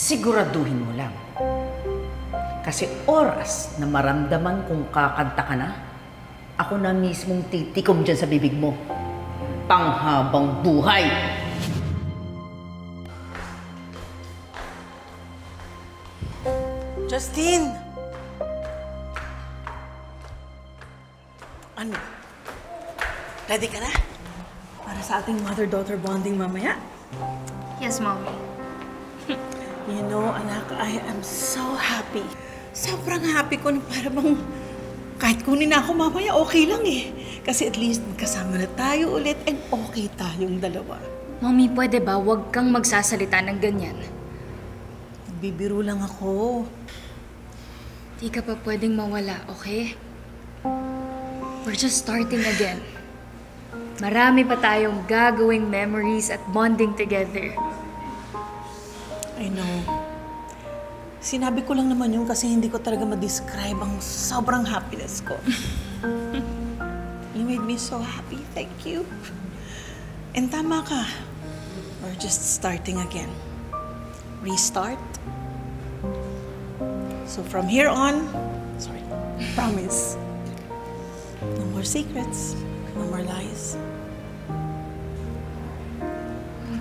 siguraduhin mo lang. Kasi oras na maramdaman kung kakanta ka na, ako na mismong titikom dyan sa bibig mo. Panghabang buhay! Justine! Ano? Ready ka na? Para sa ating mother-daughter bonding mamaya? Yes, Mommy. You know, anak, I am so happy. Sobrang happy ko na para bang kahit kunin na ako mamaya, okay lang eh. Kasi at least magkasama na tayo ulit and okay tayong dalawa. Mommy, pwede ba huwag kang magsasalita ng ganyan? Bibiro lang ako. Di ka pa pwedeng mawala, okay? We're just starting again. Marami pa tayong gagawing memories at bonding together. I know. Sinabi ko lang naman yun kasi hindi ko talaga ma-describe ang sobrang happiness ko. You made me so happy. Thank you. And tama ka. We're just starting again. Restart. So from here on, promise. No more secrets. No more lies.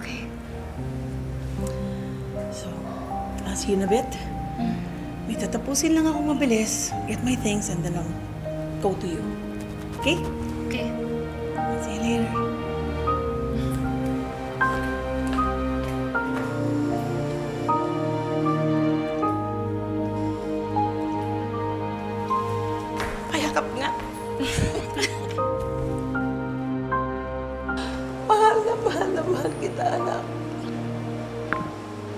Okay. So, I'll see you in a bit. May tatapusin lang ako mabilis. Get my things and then I'll go to you. Okay? Okay. See you later. Payakap nga. mahal kita, anak.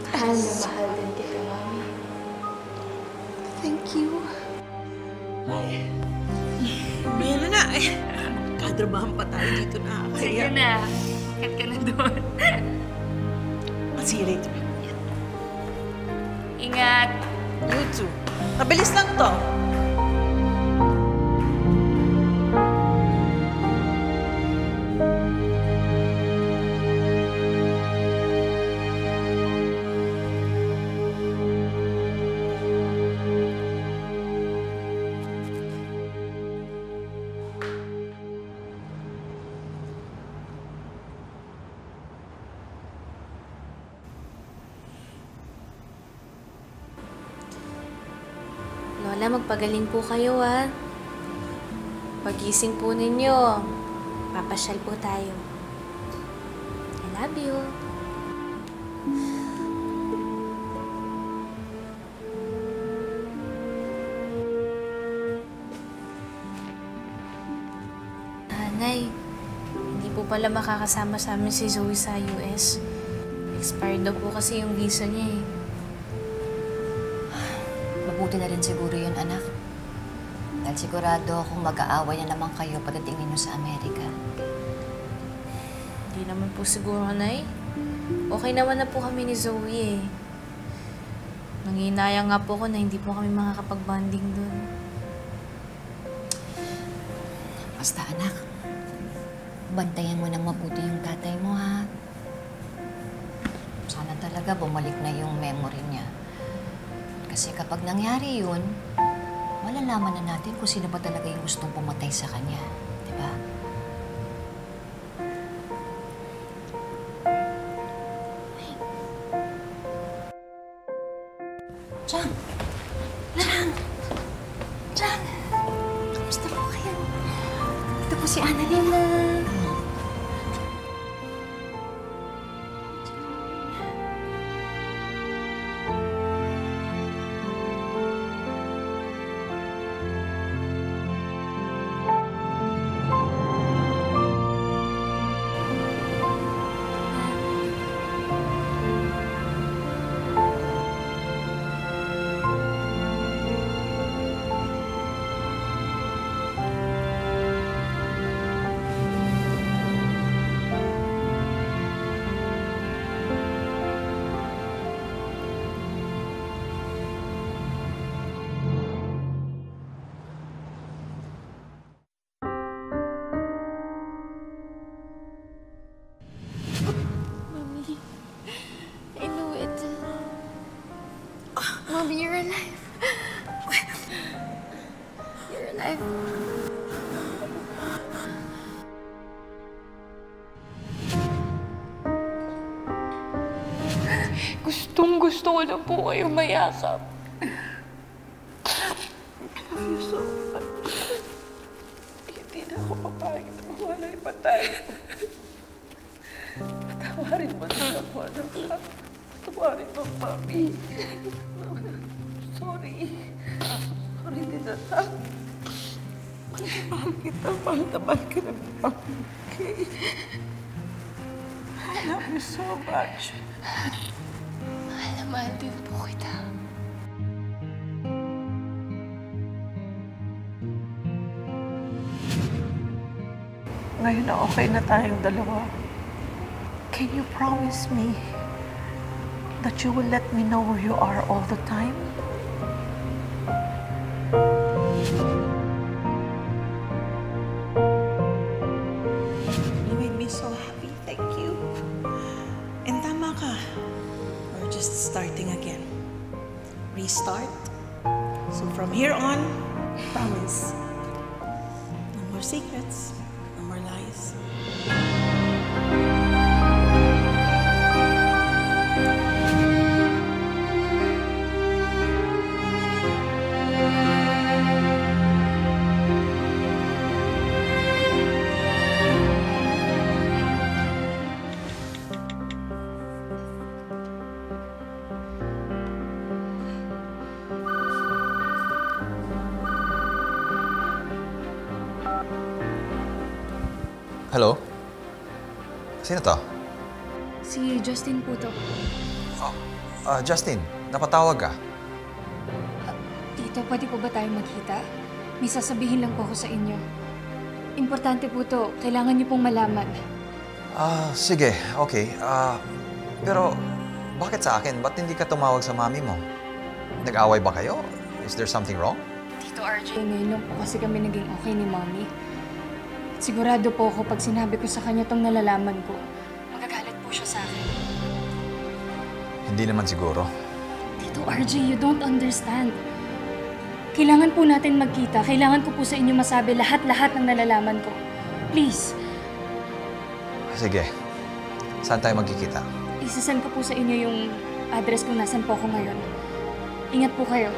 Mahal na mahal din kita, Mommy. Thank you. Ay. Ayan na. Kadrabahan pa tayo dito na. Sige na. Kat ka na doon. I'll see you later. Ingat. You too. Mabilis lang to. Lola, magpagaling po kayo, ha? Pagising po ninyo, papasyal po tayo. I love you. Nanay, hindi po pala makakasama sa amin si Zoe sa US. Expired daw po kasi yung visa niya, eh. Mabuti na rin siguro yun, anak. Dahil sigurado akong mag-aaway na naman kayo pagdating ninyo sa Amerika. Hindi naman po siguro, Nay. Okay naman na po kami ni Zoe, eh. Nanginayang nga po ko na hindi po kami makakapag-bonding dun. Basta, anak, bantayan mo nang mabuti yung tatay mo, ha? Sana talaga bumalik na yung memory niya. Kasi kapag nangyari yun, malalaman na natin kung sino ba talaga yung gustong pumatay sa kanya. Di ba? Chang! Chang! Chang! Kamusta po kayo? Ito po si Annalyn. alive. You're alive. Gustong-gusto ko na po kayo mayakap. Hindi na ako papayag na mawalay pa tayo. Patawarin mo din ako, anak ka. Patawarin mo, Mami. Sorry. Sorry din, anak. Mahal kita, mahal na mahal ka na, okay? I love you so much. Mahal na mahal din po kita. Ngayon na okay na tayong dalawa. Can you promise me that you will let me know where you are all the time? You made me so happy. Thank you. And tama ka. We're just starting again. Restart. So from here on, promise. No more secrets. No more lies. Hello? Sino to? Si Justin po to. Justin, napatawag ka? Tito, pwede po ba tayo magkita? May sasabihin lang po ako sa inyo. Importante po to. Kailangan niyo pong malaman. Sige, okay. Pero bakit sa akin? Ba't hindi ka tumawag sa mami mo? Nag-away ba kayo? Is there something wrong? Tito RJ, ngayon lang po kasi kami naging okay ni Mommy. Sigurado po ako pag sinabi ko sa kanya tong nalalaman ko, magagalit po siya sa akin. Hindi naman siguro. Tito RJ, you don't understand. Kailangan po natin magkita. Kailangan ko po sa inyo masabi lahat-lahat ng nalalaman ko. Please. Sige. Saan tayo magkikita? Isasend ko po sa inyo yung address kung nasan po ako ngayon. Ingat po kayo.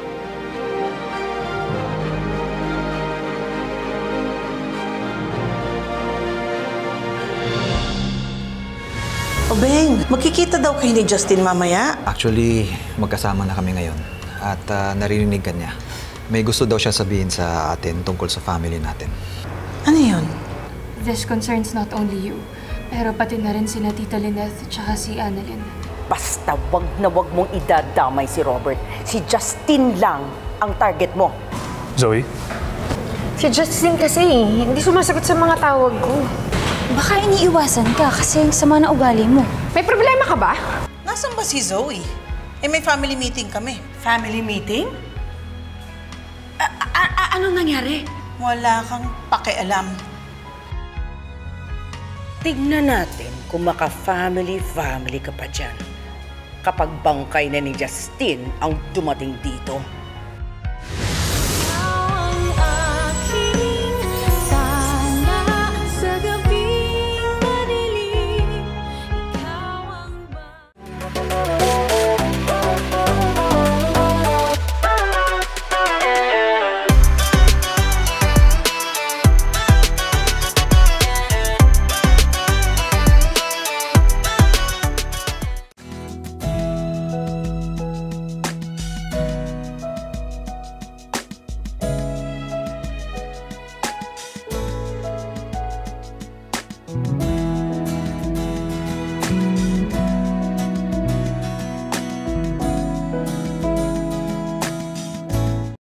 O Beng, magkikita daw kayo ni Justin mamaya. Actually, magkasama na kami ngayon. At naririnig ka niya. May gusto daw siya sabihin sa atin tungkol sa family natin. Ano yun? This concerns not only you, pero pati na rin sina Tita Lynette at si Annalyn. Basta wag na wag mong idadamay si Robert. Si Justin lang ang target mo. Zoe? Si Justin kasi, hindi sumasagot sa mga tawag ko. Baka iniiwasan ka kasi sama na ugali mo. May problema ka ba? Nasaan ba si Zoe? May family meeting kami. Family meeting? Anong nangyari? Wala kang pakialam. Tignan natin kung maka-family ka pa dyan. Kapag bangkay na ni Justin ang dumating dito.